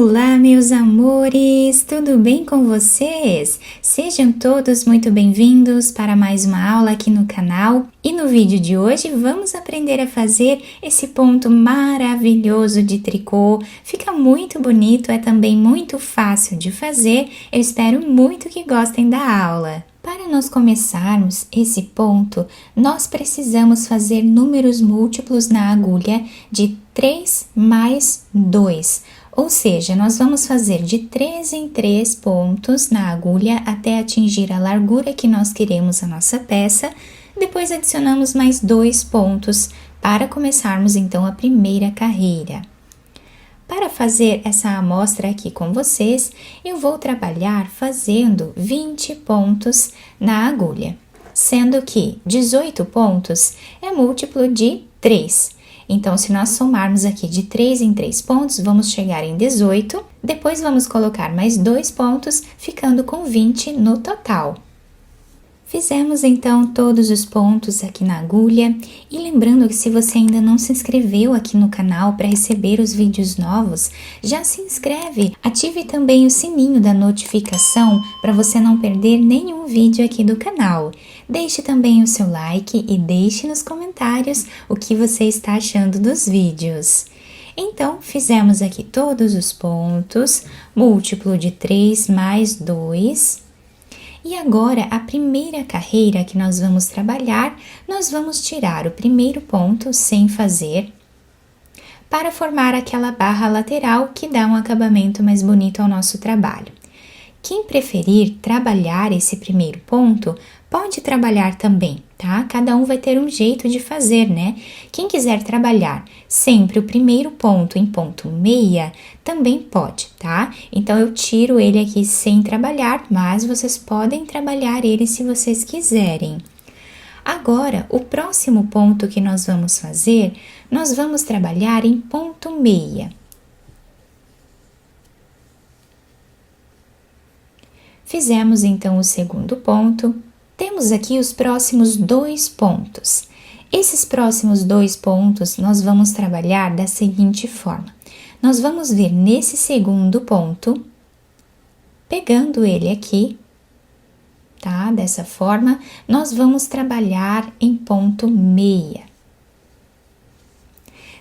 Olá, meus amores! Tudo bem com vocês? Sejam todos muito bem-vindos para mais uma aula aqui no canal. E no vídeo de hoje vamos aprender a fazer esse ponto maravilhoso de tricô. Fica muito bonito, é também muito fácil de fazer. Eu espero muito que gostem da aula. Para nós começarmos esse ponto, nós precisamos fazer números múltiplos na agulha de 3 mais 2. Ou seja, nós vamos fazer de 3 em 3 pontos na agulha até atingir a largura que nós queremos a nossa peça. Depois adicionamos mais 2 pontos para começarmos então a primeira carreira. Para fazer essa amostra aqui com vocês, eu vou trabalhar fazendo 20 pontos na agulha, sendo que 18 pontos é múltiplo de 3. Então, se nós somarmos aqui de 3 em 3 pontos, vamos chegar em 18. Depois, vamos colocar mais 2 pontos, ficando com 20 no total. Fizemos então todos os pontos aqui na agulha e lembrando que se você ainda não se inscreveu aqui no canal para receber os vídeos novos, já se inscreve, ative também o sininho da notificação para você não perder nenhum vídeo aqui do canal. Deixe também o seu like e deixe nos comentários o que você está achando dos vídeos. Então, fizemos aqui todos os pontos, múltiplo de 3 mais 2. E agora, a primeira carreira que nós vamos trabalhar, nós vamos tirar o primeiro ponto sem fazer, para formar aquela barra lateral que dá um acabamento mais bonito ao nosso trabalho. Quem preferir trabalhar esse primeiro ponto, pode trabalhar também, tá? Cada um vai ter um jeito de fazer, né? Quem quiser trabalhar sempre o primeiro ponto em ponto meia, também pode, tá? Então, eu tiro ele aqui sem trabalhar, mas vocês podem trabalhar ele se vocês quiserem. Agora, o próximo ponto que nós vamos fazer, nós vamos trabalhar em ponto meia. Fizemos, então, o segundo ponto. Temos aqui os próximos 2 pontos. Esses próximos 2 pontos, nós vamos trabalhar da seguinte forma. Nós vamos vir nesse segundo ponto, pegando ele aqui, tá? Dessa forma, nós vamos trabalhar em ponto meia.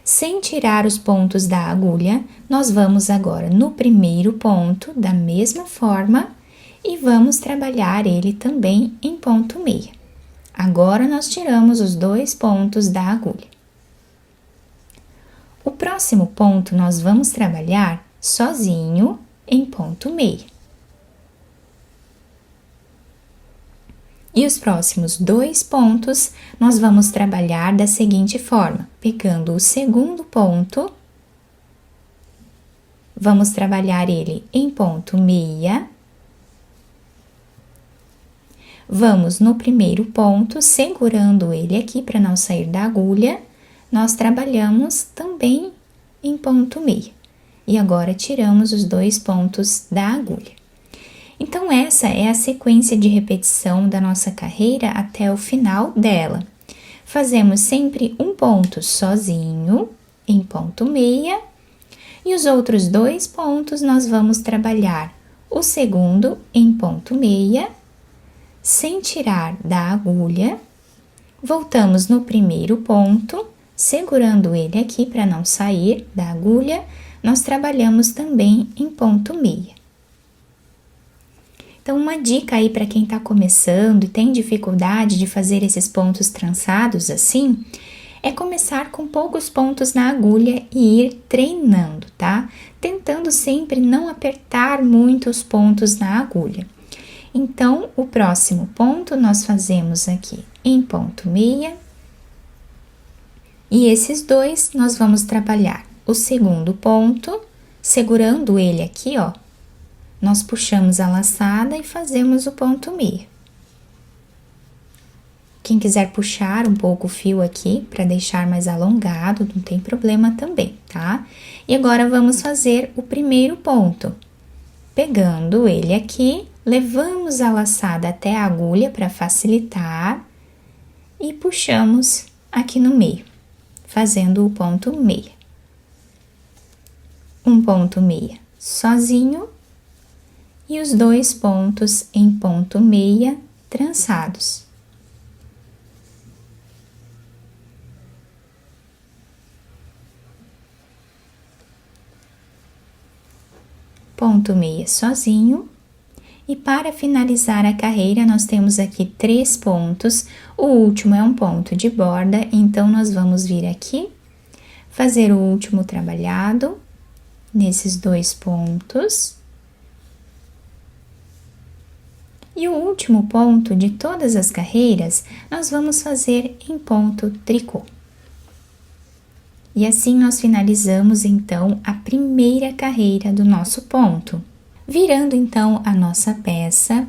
Sem tirar os pontos da agulha, nós vamos agora no primeiro ponto, da mesma forma, e vamos trabalhar ele também em ponto meia. Agora, nós tiramos os 2 pontos da agulha. O próximo ponto, nós vamos trabalhar sozinho em ponto meia. E os próximos 2 pontos, nós vamos trabalhar da seguinte forma, pegando o segundo ponto, vamos trabalhar ele em ponto meia. Vamos no primeiro ponto, segurando ele aqui para não sair da agulha, nós trabalhamos também em ponto meia. E agora, tiramos os 2 pontos da agulha. Então, essa é a sequência de repetição da nossa carreira até o final dela. Fazemos sempre um ponto sozinho, em ponto meia, e os outros 2 pontos nós vamos trabalhar o segundo em ponto meia, sem tirar da agulha, voltamos no primeiro ponto, segurando ele aqui para não sair da agulha, nós trabalhamos também em ponto meia. Então, uma dica aí para quem está começando e tem dificuldade de fazer esses pontos trançados assim, é começar com poucos pontos na agulha e ir treinando, tá? Tentando sempre não apertar muito os pontos na agulha. Então, o próximo ponto nós fazemos aqui em ponto meia. E esses 2 nós vamos trabalhar o segundo ponto, segurando ele aqui, ó. Nós puxamos a laçada e fazemos o ponto meia. Quem quiser puxar um pouco o fio aqui para deixar mais alongado, não tem problema também, tá? E agora vamos fazer o primeiro ponto. Pegando ele aqui, levamos a laçada até a agulha para facilitar e puxamos aqui no meio, fazendo o ponto meia. Um ponto meia sozinho e os 2 pontos em ponto meia trançados. Ponto meia sozinho. E para finalizar a carreira, nós temos aqui 3 pontos, o último é um ponto de borda, então nós vamos vir aqui, fazer o último trabalhado, nesses 2 pontos. E o último ponto de todas as carreiras, nós vamos fazer em ponto tricô. E assim nós finalizamos, então, a primeira carreira do nosso ponto. Virando então a nossa peça,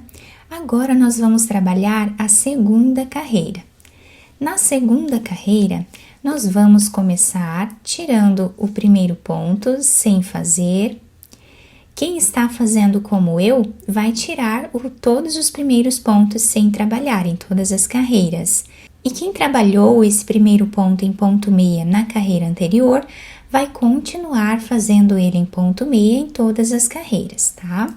agora nós vamos trabalhar a segunda carreira. Na segunda carreira, nós vamos começar tirando o primeiro ponto sem fazer. Quem está fazendo como eu, vai tirar todos os primeiros pontos sem trabalhar em todas as carreiras. E quem trabalhou esse primeiro ponto em ponto meia na carreira anterior, vai continuar fazendo ele em ponto meia em todas as carreiras, tá?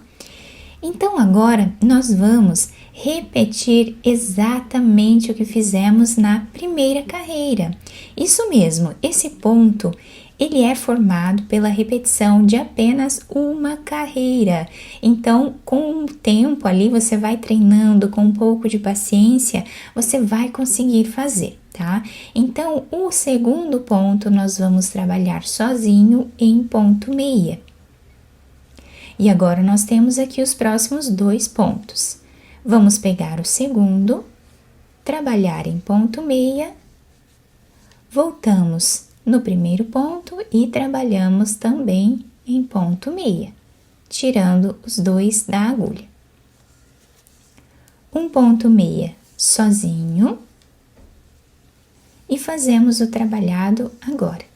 Então, agora, nós vamos repetir exatamente o que fizemos na primeira carreira. Isso mesmo, esse ponto, ele é formado pela repetição de apenas uma carreira. Então, com o tempo ali, você vai treinando, com um pouco de paciência, você vai conseguir fazer, tá? Então, o segundo ponto nós vamos trabalhar sozinho em ponto meia. E agora nós temos aqui os próximos 2 pontos. Vamos pegar o segundo, trabalhar em ponto meia, voltamos no primeiro ponto e trabalhamos também em ponto meia, tirando os 2 da agulha. Um ponto meia sozinho e fazemos o trabalhado agora.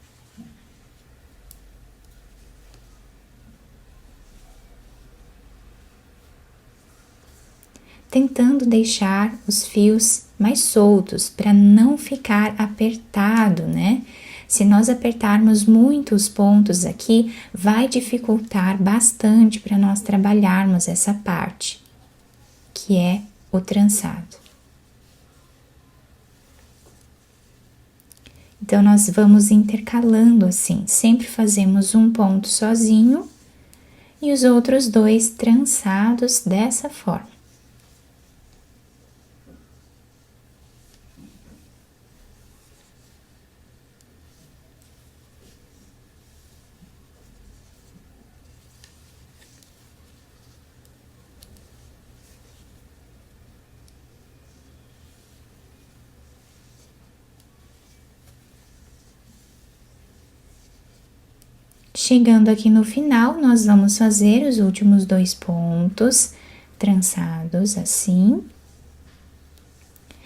Tentando deixar os fios mais soltos para não ficar apertado, né? Se nós apertarmos muito os pontos aqui, vai dificultar bastante para nós trabalharmos essa parte, que é o trançado. Então, nós vamos intercalando assim, sempre fazemos um ponto sozinho e os outros 2 trançados dessa forma. Chegando aqui no final, nós vamos fazer os últimos 2 pontos trançados assim.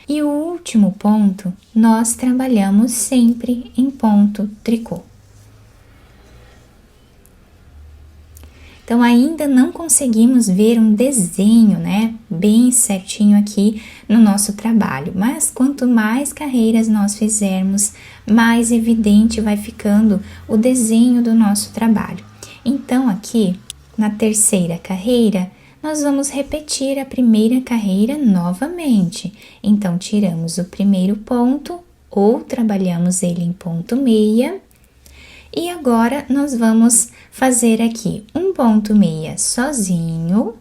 E o último ponto, nós trabalhamos sempre em ponto tricô. Então, ainda não conseguimos ver um desenho, né, bem certinho aqui no nosso trabalho, mas quanto mais carreiras nós fizermos, mais evidente vai ficando o desenho do nosso trabalho. Então, aqui, na terceira carreira, nós vamos repetir a primeira carreira novamente. Então, tiramos o primeiro ponto, ou trabalhamos ele em ponto meia, e agora, nós vamos fazer aqui um ponto meia sozinho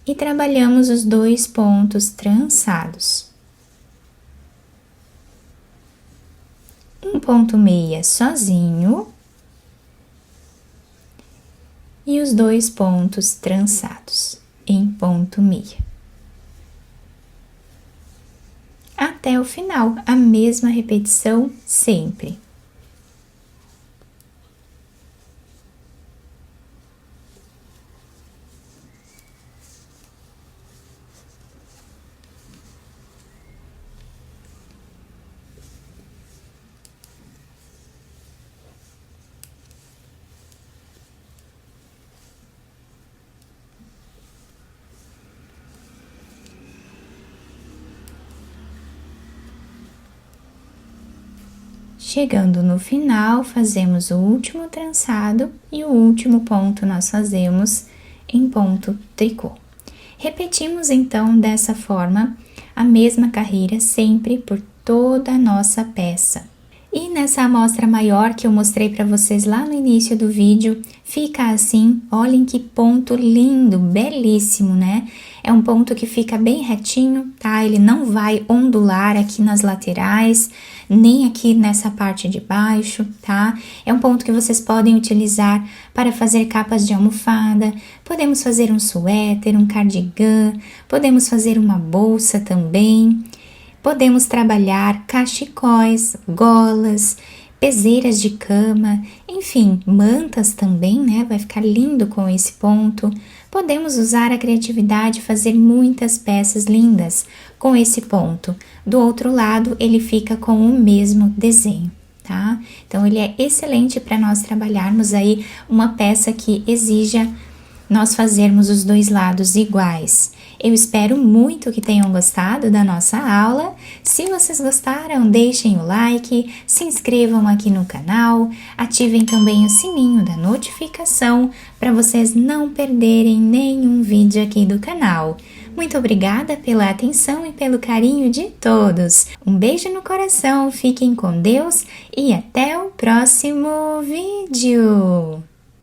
e trabalhamos os 2 pontos trançados. Um ponto meia sozinho e os 2 pontos trançados em ponto meia. Até o final, a mesma repetição sempre. Chegando no final, fazemos o último trançado e o último ponto nós fazemos em ponto tricô. Repetimos então dessa forma a mesma carreira sempre por toda a nossa peça. E nessa amostra maior que eu mostrei para vocês lá no início do vídeo, fica assim, olhem que ponto lindo, belíssimo, né? É um ponto que fica bem retinho, tá? Ele não vai ondular aqui nas laterais, nem aqui nessa parte de baixo, tá? É um ponto que vocês podem utilizar para fazer capas de almofada, podemos fazer um suéter, um cardigan, podemos fazer uma bolsa também. Podemos trabalhar cachecóis, golas, peseiras de cama, enfim, mantas também, né? Vai ficar lindo com esse ponto. Podemos usar a criatividade e fazer muitas peças lindas com esse ponto. Do outro lado, ele fica com o mesmo desenho, tá? Então, ele é excelente para nós trabalharmos aí uma peça que exija nós fazermos os dois lados iguais. Eu espero muito que tenham gostado da nossa aula. Se vocês gostaram, deixem o like, se inscrevam aqui no canal, ativem também o sininho da notificação para vocês não perderem nenhum vídeo aqui do canal. Muito obrigada pela atenção e pelo carinho de todos. Um beijo no coração, fiquem com Deus e até o próximo vídeo!